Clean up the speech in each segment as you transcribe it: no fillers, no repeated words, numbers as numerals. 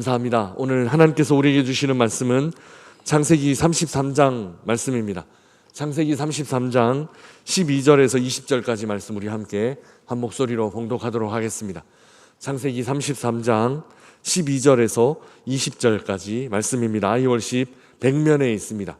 감사합니다. 오늘 하나님께서 우리에게 주시는 말씀은 창세기 33장 말씀입니다. 창세기 33장 12절에서 20절까지 말씀 우리 함께 한 목소리로 봉독하도록 하겠습니다. 창세기 33장 12절에서 20절까지 말씀입니다. 아이월십 100면에 있습니다.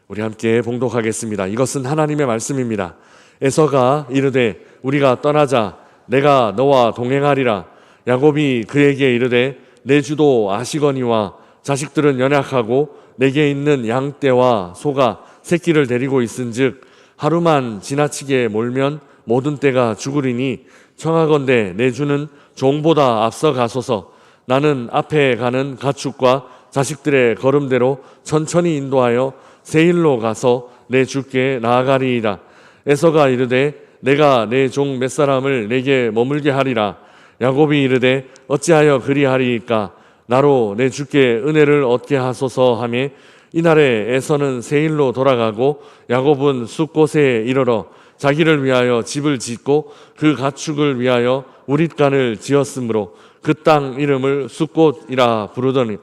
우리 함께 봉독하겠습니다. 이것은 하나님의 말씀입니다. 에서가 이르되 우리가 떠나자, 내가 너와 동행하리라. 야곱이 그에게 이르되 내 주도 아시거니와 자식들은 연약하고 내게 있는 양떼와 소가 새끼를 데리고 있은즉 하루만 지나치게 몰면 모든 떼가 죽으리니 청하건대 내 주는 종보다 앞서 가소서. 나는 앞에 가는 가축과 자식들의 걸음대로 천천히 인도하여 세일로 가서 내 주께 나아가리이다. 에서가 이르되 내가 내 종 몇 사람을 내게 머물게 하리라. 야곱이 이르되 어찌하여 그리하리이까? 나로 내 주께 은혜를 얻게 하소서 하매 이날에 에서는 세일로 돌아가고 야곱은 숫곳에 이르러 자기를 위하여 집을 짓고 그 가축을 위하여 우릿간을 지었으므로 그 땅 이름을 숫곳이라 부르더니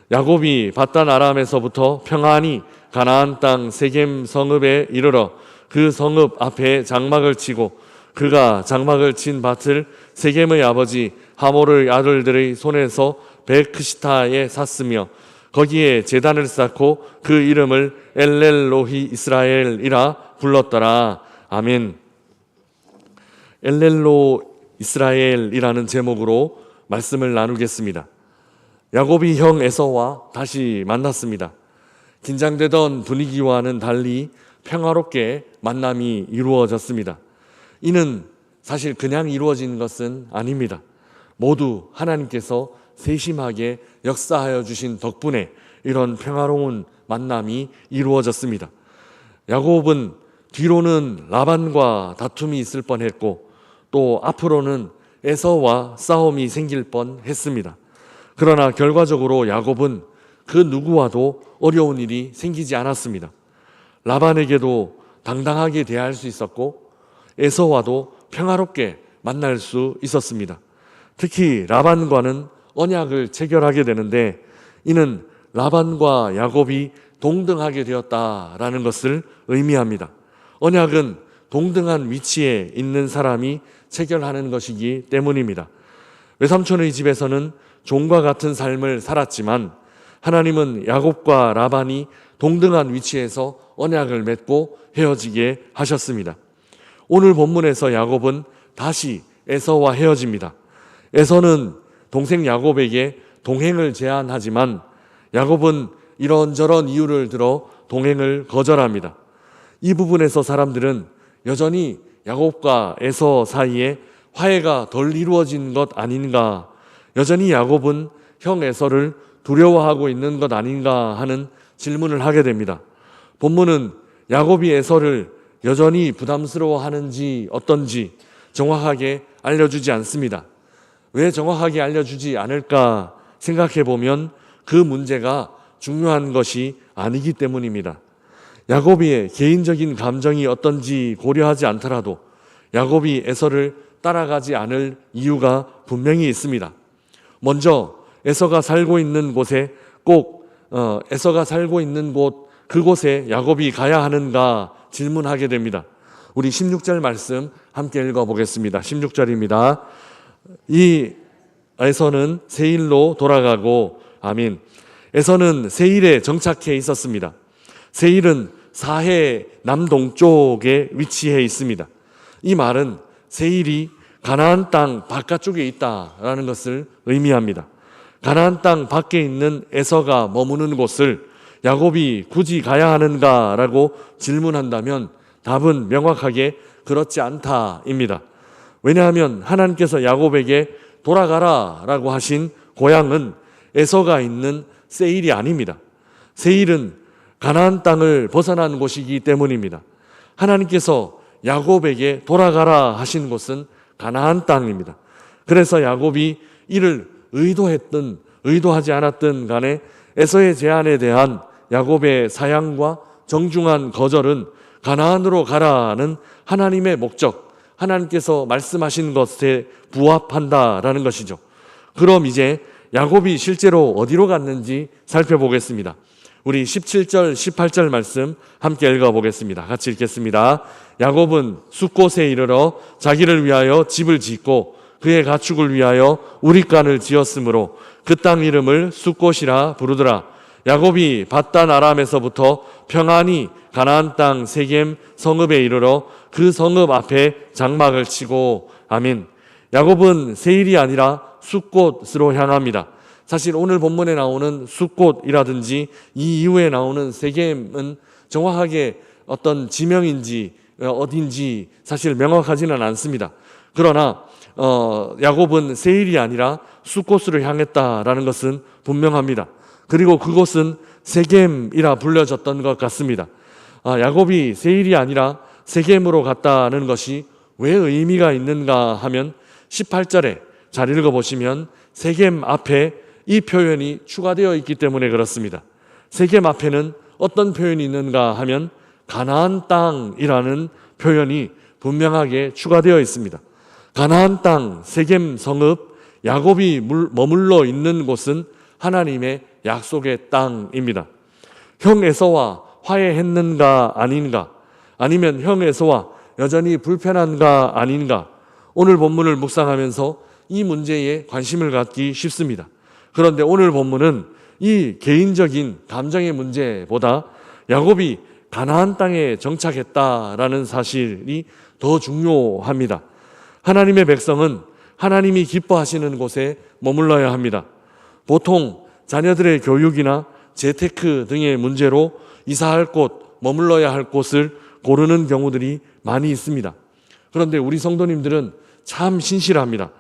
야곱이 밧단 아람에서부터 평안히 가나안 땅 세겜 성읍에 이르러 그 성읍 앞에 장막을 치고 그가 장막을 친 밭을 세겜의 아버지 하몰의 아들들의 손에서 베크시타에 샀으며 거기에 제단을 쌓고 그 이름을 엘렐로히 이스라엘이라 불렀더라. 아멘. 엘렐로 이스라엘이라는 제목으로 말씀을 나누겠습니다. 야곱이 형 에서와 다시 만났습니다. 긴장되던 분위기와는 달리 평화롭게 만남이 이루어졌습니다. 이는 사실 그냥 이루어진 것은 아닙니다. 모두 하나님께서 세심하게 역사하여 주신 덕분에 이런 평화로운 만남이 이루어졌습니다. 야곱은 뒤로는 라반과 다툼이 있을 뻔했고 또 앞으로는 에서와 싸움이 생길 뻔했습니다. 그러나 결과적으로 야곱은 그 누구와도 어려운 일이 생기지 않았습니다. 라반에게도 당당하게 대할 수 있었고 에서와도 평화롭게 만날 수 있었습니다. 특히 라반과는 언약을 체결하게 되는데 이는 라반과 야곱이 동등하게 되었다라는 것을 의미합니다. 언약은 동등한 위치에 있는 사람이 체결하는 것이기 때문입니다. 외삼촌의 집에서는 종과 같은 삶을 살았지만 하나님은 야곱과 라반이 동등한 위치에서 언약을 맺고 헤어지게 하셨습니다. 오늘 본문에서 야곱은 다시 에서와 헤어집니다. 에서는 동생 야곱에게 동행을 제안하지만 야곱은 이런저런 이유를 들어 동행을 거절합니다. 이 부분에서 사람들은 여전히 야곱과 에서 사이에 화해가 덜 이루어진 것 아닌가, 여전히 야곱은 형 에서를 두려워하고 있는 것 아닌가 하는 질문을 하게 됩니다. 본문은 야곱이 에서를 여전히 부담스러워하는지 어떤지 정확하게 알려주지 않습니다. 왜 정확하게 알려주지 않을까 생각해 보면 그 문제가 중요한 것이 아니기 때문입니다. 야곱의 개인적인 감정이 어떤지 고려하지 않더라도 야곱이 에서를 따라가지 않을 이유가 분명히 있습니다. 먼저 에서가 살고 있는 곳에 에서가 살고 있는 그곳에 야곱이 가야 하는가 질문하게 됩니다. 우리 16절 말씀 함께 읽어보겠습니다. 16절입니다. 이 에서는 세일로 돌아가고, 아멘. 에서는 세일에 정착해 있었습니다. 세일은 사해 남동쪽에 위치해 있습니다. 이 말은 세일이 가나안 땅 바깥쪽에 있다라는 것을 의미합니다. 가나안 땅 밖에 있는 에서가 머무는 곳을 야곱이 굳이 가야 하는가라고 질문한다면 답은 명확하게 그렇지 않다입니다. 왜냐하면 하나님께서 야곱에게 돌아가라라고 하신 고향은 에서가 있는 세일이 아닙니다. 세일은 가나안 땅을 벗어난 곳이기 때문입니다. 하나님께서 야곱에게 돌아가라 하신 곳은 가나안 땅입니다. 그래서 야곱이 이를 의도했든 의도하지 않았든 간에 에서의 제안에 대한 야곱의 사양과 정중한 거절은 가나안으로 가라는 하나님의 목적, 하나님께서 말씀하신 것에 부합한다라는 것이죠. 그럼 이제 야곱이 실제로 어디로 갔는지 살펴보겠습니다. 우리 17절, 18절 말씀 함께 읽어보겠습니다. 같이 읽겠습니다. 야곱은 숫곳에 이르러 자기를 위하여 집을 짓고 그의 가축을 위하여 우릿간을 지었으므로 그 땅 이름을 숫곳이라 부르더라. 야곱이 밧단 아람에서부터 평안히 가나안 땅 세겜 성읍에 이르러 그 성읍 앞에 장막을 치고. 아멘. 야곱은 세일이 아니라 숫곳으로 향합니다. 사실 오늘 본문에 나오는 숫곳이라든지 이 이후에 나오는 세겜은 정확하게 어떤 지명인지 어딘지 사실 명확하지는 않습니다. 그러나 야곱은 세일이 아니라 숫곳으로 향했다라는 것은 분명합니다. 그리고 그곳은 세겜이라 불려졌던 것 같습니다. 야곱이 세일이 아니라 세겜으로 갔다는 것이 왜 의미가 있는가 하면 18절에 잘 읽어보시면 세겜 앞에 이 표현이 추가되어 있기 때문에 그렇습니다. 세겜 앞에는 어떤 표현이 있는가 하면 가나안 땅이라는 표현이 분명하게 추가되어 있습니다. 가나안 땅 세겜 성읍 야곱이 머물러 있는 곳은 하나님의 약속의 땅입니다. 형 에서와 화해했는가 아닌가, 아니면 형 에서와 여전히 불편한가 아닌가, 오늘 본문을 묵상하면서 이 문제에 관심을 갖기 쉽습니다. 그런데 오늘 본문은 이 개인적인 감정의 문제보다 야곱이 가나안 땅에 정착했다라는 사실이 더 중요합니다. 하나님의 백성은 하나님이 기뻐하시는 곳에 머물러야 합니다. 보통 자녀들의 교육이나 재테크 등의 문제로 이사할 곳, 머물러야 할 곳을 고르는 경우들이 많이 있습니다. 그런데 우리 성도님들은 참 신실합니다.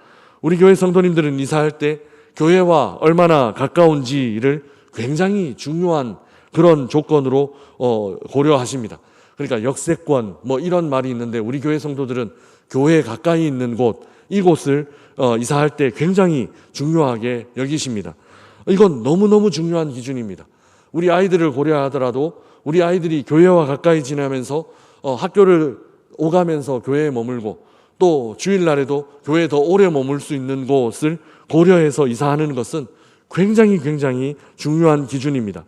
우리 교회 성도님들은 이사할 때 교회와 얼마나 가까운지를 굉장히 중요한 그런 조건으로 고려하십니다. 그러니까 역세권 이런 말이 있는데 우리 교회 성도들은 교회에 가까이 있는 곳, 이곳을 이사할 때 굉장히 중요하게 여기십니다. 이건 너무너무 중요한 기준입니다. 우리 아이들을 고려하더라도 우리 아이들이 교회와 가까이 지내면서 학교를 오가면서 교회에 머물고 또 주일날에도 교회에 더 오래 머물 수 있는 곳을 고려해서 이사하는 것은 굉장히 중요한 기준입니다.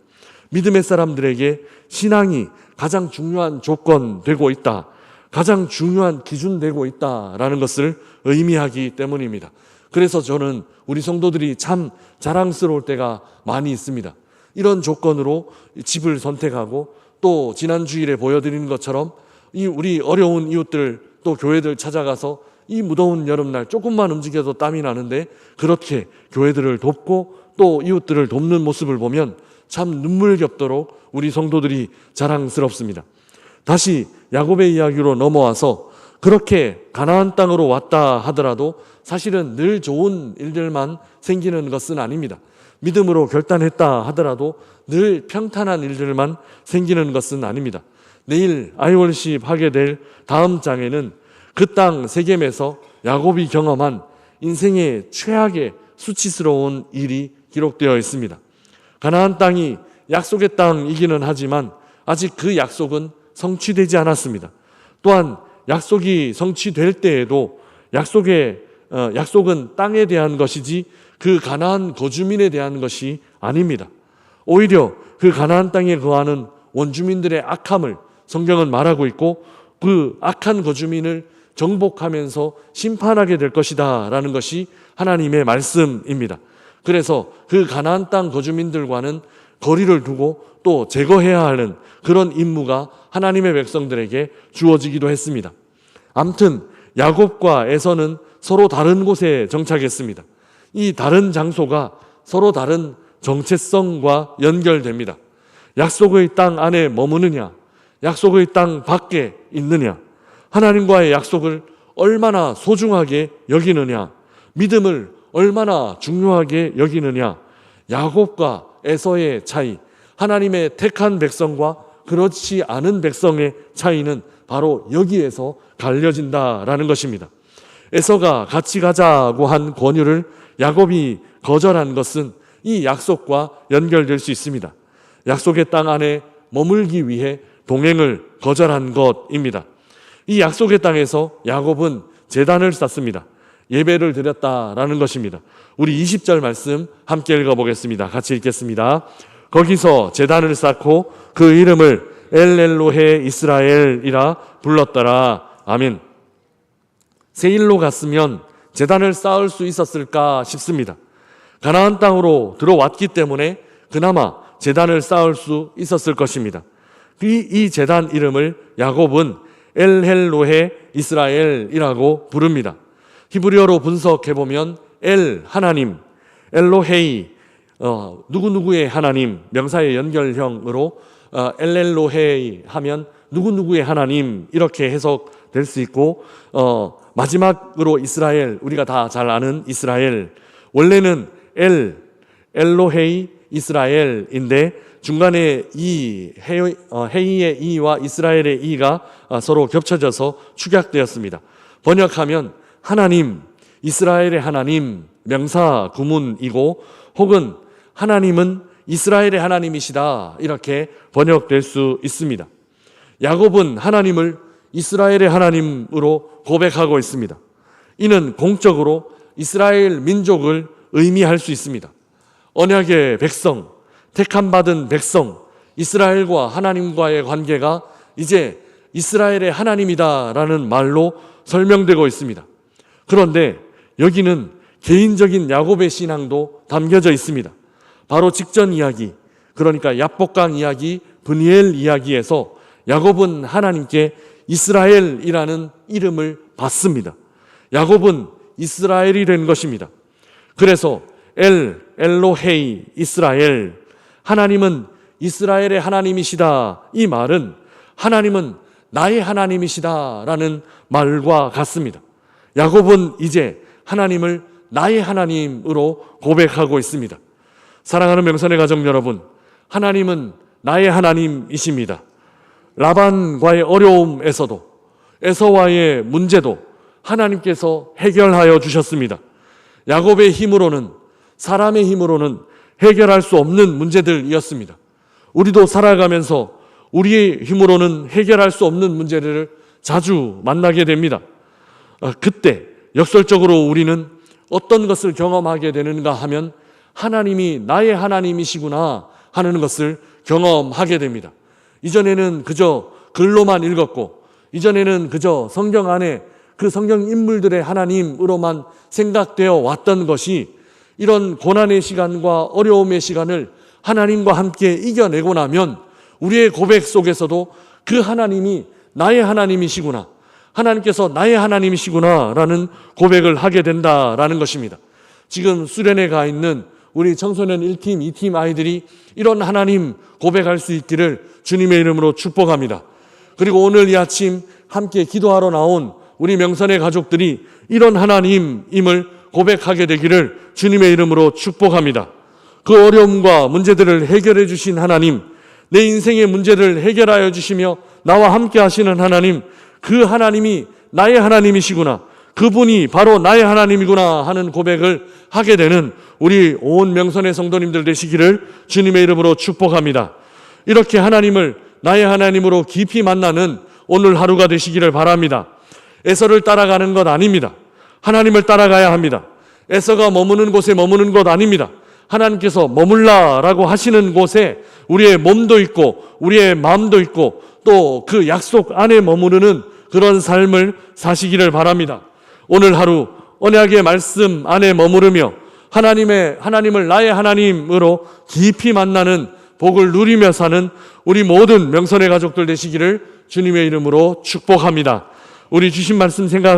믿음의 사람들에게 신앙이 가장 중요한 조건 되고 있다, 가장 중요한 기준 되고 있다라는 것을 의미하기 때문입니다. 그래서 저는 우리 성도들이 참 자랑스러울 때가 많이 있습니다. 이런 조건으로 집을 선택하고 또 지난 주일에 보여드린 것처럼 우리 어려운 이웃들 또 교회들 찾아가서 이 무더운 여름날 조금만 움직여도 땀이 나는데 그렇게 교회들을 돕고 또 이웃들을 돕는 모습을 보면 참 눈물겹도록 우리 성도들이 자랑스럽습니다. 다시 야곱의 이야기로 넘어와서 그렇게 가나안 땅으로 왔다 하더라도 사실은 늘 좋은 일들만 생기는 것은 아닙니다. 믿음으로 결단했다 하더라도 늘 평탄한 일들만 생기는 것은 아닙니다. 내일 아이월십 하게 될 다음 장에는 그 땅 세겜에서 야곱이 경험한 인생의 최악의 수치스러운 일이 기록되어 있습니다. 가나안 땅이 약속의 땅이기는 하지만 아직 그 약속은 성취되지 않았습니다. 또한 약속이 성취될 때에도 약속은 땅에 대한 것이지 그 가나안 거주민에 대한 것이 아닙니다. 오히려 그 가나안 땅에 거하는 원주민들의 악함을 성경은 말하고 있고 그 악한 거주민을 정복하면서 심판하게 될 것이다 라는 것이 하나님의 말씀입니다. 그래서 그 가나안 땅 거주민들과는 거리를 두고 또 제거해야 하는 그런 임무가 하나님의 백성들에게 주어지기도 했습니다. 아무튼 야곱과 에서는 서로 다른 곳에 정착했습니다. 이 다른 장소가 서로 다른 정체성과 연결됩니다. 약속의 땅 안에 머무느냐, 약속의 땅 밖에 있느냐, 하나님과의 약속을 얼마나 소중하게 여기느냐, 믿음을 얼마나 중요하게 여기느냐, 야곱과 에서의 차이, 하나님의 택한 백성과 그렇지 않은 백성의 차이는 바로 여기에서 갈려진다라는 것입니다. 에서가 같이 가자고 한 권유를 야곱이 거절한 것은 이 약속과 연결될 수 있습니다. 약속의 땅 안에 머물기 위해 동행을 거절한 것입니다. 이 약속의 땅에서 야곱은 제단을 쌓습니다. 예배를 드렸다라는 것입니다. 우리 20절 말씀 함께 읽어보겠습니다. 같이 읽겠습니다. 거기서 제단을 쌓고 그 이름을 엘엘로헤 이스라엘이라 불렀더라. 아멘. 세일로 갔으면 제단을 쌓을 수 있었을까 싶습니다. 가나안 땅으로 들어왔기 때문에 그나마 제단을 쌓을 수 있었을 것입니다. 이 제단 이름을 야곱은 엘헬로헤 이스라엘이라고 부릅니다. 히브리어로 분석해보면 엘 하나님, 엘로헤이 누구누구의 하나님, 명사의 연결형으로 엘렐로헤이 하면 누구누구의 하나님 이렇게 해석될 수 있고, 마지막으로 이스라엘, 우리가 다 잘 아는 이스라엘, 원래는 엘로헤이 이스라엘인데 중간에 헤이의 이와 이스라엘의 이가 서로 겹쳐져서 축약되었습니다. 번역하면 하나님, 이스라엘의 하나님, 명사 구문이고, 혹은 하나님은 이스라엘의 하나님이시다 이렇게 번역될 수 있습니다. 야곱은 하나님을 이스라엘의 하나님으로 고백하고 있습니다. 이는 공적으로 이스라엘 민족을 의미할 수 있습니다. 언약의 백성, 택함받은 백성, 이스라엘과 하나님과의 관계가 이제 이스라엘의 하나님이다라는 말로 설명되고 있습니다. 그런데 여기는 개인적인 야곱의 신앙도 담겨져 있습니다. 바로 직전 이야기, 그러니까 야복강 이야기, 브니엘 이야기에서 야곱은 하나님께 이스라엘이라는 이름을 받습니다. 야곱은 이스라엘이 된 것입니다. 그래서 엘로헤이 이스라엘, 하나님은 이스라엘의 하나님이시다, 이 말은 하나님은 나의 하나님이시다라는 말과 같습니다. 야곱은 이제 하나님을 나의 하나님으로 고백하고 있습니다. 사랑하는 명선의 가족 여러분, 하나님은 나의 하나님이십니다. 라반과의 어려움에서도, 에서와의 문제도 하나님께서 해결하여 주셨습니다. 야곱의 힘으로는, 사람의 힘으로는 해결할 수 없는 문제들이었습니다. 우리도 살아가면서 우리의 힘으로는 해결할 수 없는 문제들을 자주 만나게 됩니다. 그때 역설적으로 우리는 어떤 것을 경험하게 되는가 하면 하나님이 나의 하나님이시구나 하는 것을 경험하게 됩니다. 이전에는 그저 글로만 읽었고, 이전에는 그저 성경 안에 그 성경 인물들의 하나님으로만 생각되어 왔던 것이, 이런 고난의 시간과 어려움의 시간을 하나님과 함께 이겨내고 나면 우리의 고백 속에서도 그 하나님이 나의 하나님이시구나, 하나님께서 나의 하나님이시구나 라는 고백을 하게 된다라는 것입니다. 지금 수련회 가 있는 우리 청소년 1팀, 2팀 아이들이 이런 하나님 고백할 수 있기를 주님의 이름으로 축복합니다. 그리고 오늘 이 아침 함께 기도하러 나온 우리 명선의 가족들이 이런 하나님임을 고백하게 되기를 주님의 이름으로 축복합니다. 그 어려움과 문제들을 해결해 주신 하나님, 내 인생의 문제를 해결하여 주시며 나와 함께 하시는 하나님, 그 하나님이 나의 하나님이시구나, 그분이 바로 나의 하나님이구나 하는 고백을 하게 되는 우리 온 명선의 성도님들 되시기를 주님의 이름으로 축복합니다. 이렇게 하나님을 나의 하나님으로 깊이 만나는 오늘 하루가 되시기를 바랍니다. 에서를 따라가는 것 아닙니다. 하나님을 따라가야 합니다. 에서가 머무는 곳에 머무는 것 아닙니다. 하나님께서 머물라라고 하시는 곳에 우리의 몸도 있고 우리의 마음도 있고 또 그 약속 안에 머무르는 그런 삶을 사시기를 바랍니다. 오늘 하루 언약의 말씀 안에 머무르며 하나님을 나의 하나님으로 깊이 만나는 복을 누리며 사는 우리 모든 명선의 가족들 되시기를 주님의 이름으로 축복합니다. 우리 주신 말씀 생각